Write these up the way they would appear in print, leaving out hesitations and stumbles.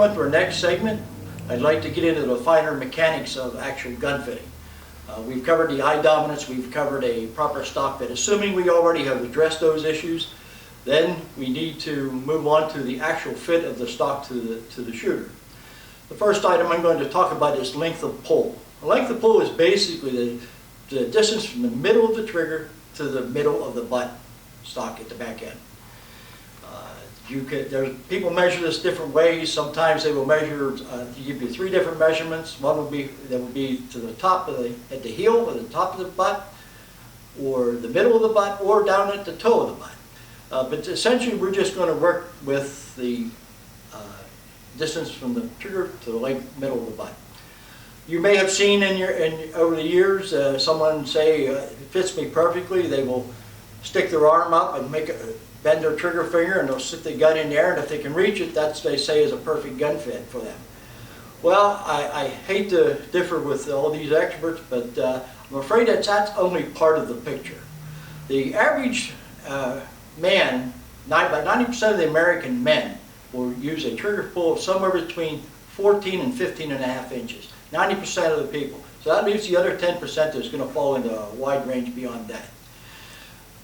on to our next segment, I'd like to get into the finer mechanics of actual gun fitting. We've covered the eye dominance, we've covered a proper stock fit. Assuming we already have addressed those issues, then we need to move on to the actual fit of the stock to the shooter. The first item I'm going to talk about is length of pull. The length of pull is basically the distance from the middle of the trigger to the middle of the butt stock at the back end. People measure this different ways. Sometimes they will measure, give you 3 different measurements. One will be to the top of at the heel, or the top of the butt, or the middle of the butt, or down at the toe of the butt. But essentially, we're just going to work with the distance from the trigger to the middle of the butt. You may have seen over the years someone say, "It fits me perfectly." They will stick their arm up and bend their trigger finger, and they'll stick the gun in there, and if they can reach it, that's, they say, is a perfect gun fit for them. Well, I hate to differ with all these experts, but I'm afraid that's only part of the picture. The average man, about 90% of the American men, will use a trigger pull of somewhere between 14 and 15.5 inches. 90% of the people. So that leaves the other 10% that's going to fall into a wide range beyond that.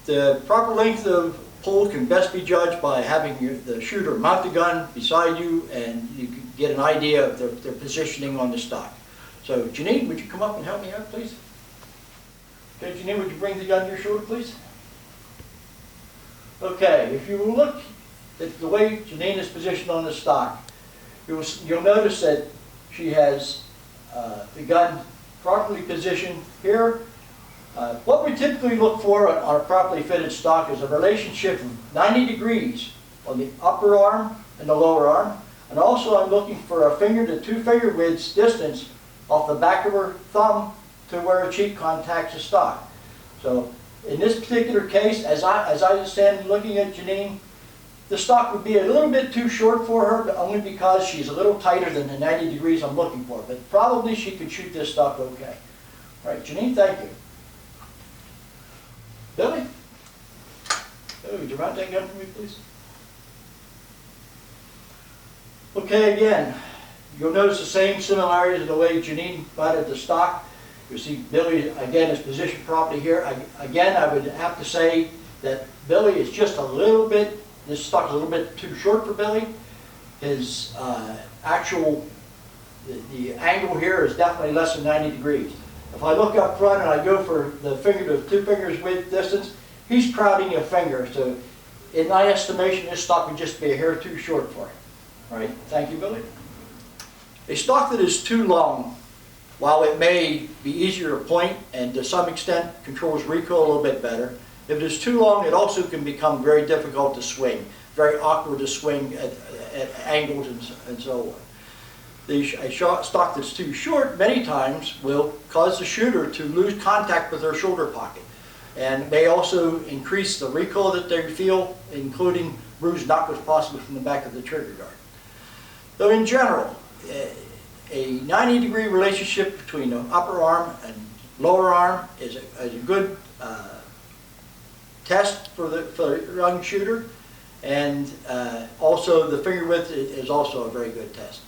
The proper length of pull can best be judged by having the shooter mount the gun beside you, and you can get an idea of their positioning on the stock. So Janine, would you come up and help me out, please? Okay, Janine, would you bring the gun to your shoulder, please? Okay, if you look at the way Janine is positioned on the stock, you'll notice that she has the gun properly positioned here. What we typically look for on a properly fitted stock is a relationship of 90 degrees on the upper arm and the lower arm. And also I'm looking for a finger to 2 finger widths distance off the back of her thumb to where her cheek contacts the stock. So in this particular case, as I stand looking at Janine, the stock would be a little bit too short for her, but only because she's a little tighter than the 90 degrees I'm looking for. But probably she could shoot this stock okay. All right, Janine, thank you. Billy? Would you mount that gun for me, please? Okay, again, you'll notice the same similarities in the way Janine mounted the stock. You see Billy, again, is positioned properly here. Again, I would have to say that Billy is just a little bit, this stock is a little bit too short for Billy. His the angle here is definitely less than 90 degrees. If I look up front and I go for the finger to 2 fingers width distance, he's crowding a finger. So in my estimation, this stock would just be a hair too short for him. All right, thank you, Billy. A stock that is too long, while it may be easier to point and to some extent controls recoil a little bit better, if it is too long, it also can become very difficult to swing, very awkward to swing at angles and so on. A stock that's too short many times will cause the shooter to lose contact with their shoulder pocket, and may also increase the recoil that they feel, including bruised knuckles possibly from the back of the trigger guard. So in general, a 90-degree relationship between the upper arm and lower arm is a good test for the young shooter, and also the finger width is also a very good test.